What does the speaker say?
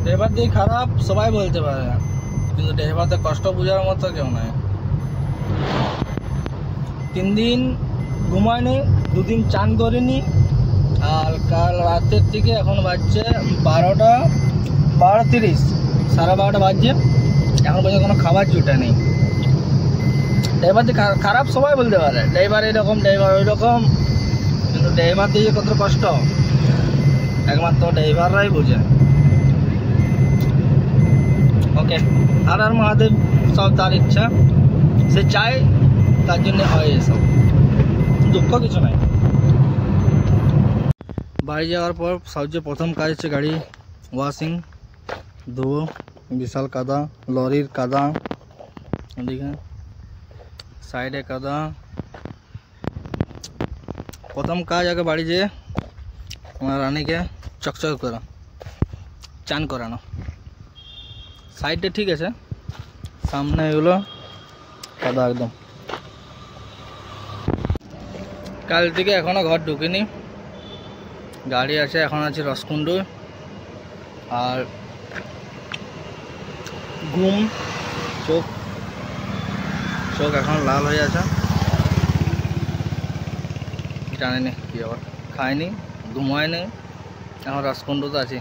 Driver দিয়ে খারাপ সবাই বলতে পারে, কিন্তু ড্রাইভারতে কষ্ট বোঝার মতো কেউ নাই। 3 দিন ঘুমায়নি, 2 দিন চান করিনি, আর কাল রাতের থেকে এখন বাজছে 12:30, 12:30 বাজছে, এখন পর্যন্ত কোনো খাবার জুটে নেই। ড্রাইভার দিয়ে খারাপ সবাই বলতে পারে, ড্রাইভার এরকম, ড্রাইভার ওই রকম, কিন্তু ড্রাইভার দিয়ে কত কষ্ট একমাত্র ড্রাইভাররাই বোঝে। ওকে, আর মহাদেব, সব তার ইচ্ছা, সে চায়, তার জন্য হয় এসব, দুঃখ কিছু নাই। বাড়ি যাওয়ার পর সবচেয়ে প্রথম কাজ হচ্ছে গাড়ি ওয়াশিং, ধোবো। বিশাল কাদা, লরির কাদা, ওদিকে সাইডে কাদা। প্রথম কাজ আগে বাড়ি যেয়ে আমার রানীকে চকচক করা, চান করানো। সাইডে ঠিক আছে, সামনে এগুলো কাদা একদম। কাল থেকে এখনও ঘর ঢুকিনি, গাড়ি আছে, এখন আছে রসকুন্ডু। আর ঘুম, চোখ এখন লাল হয়ে আছে, জানিনি কি আবার, খাইনি, ঘুমায়নি, এখন রসকুন্ডুতে আছি।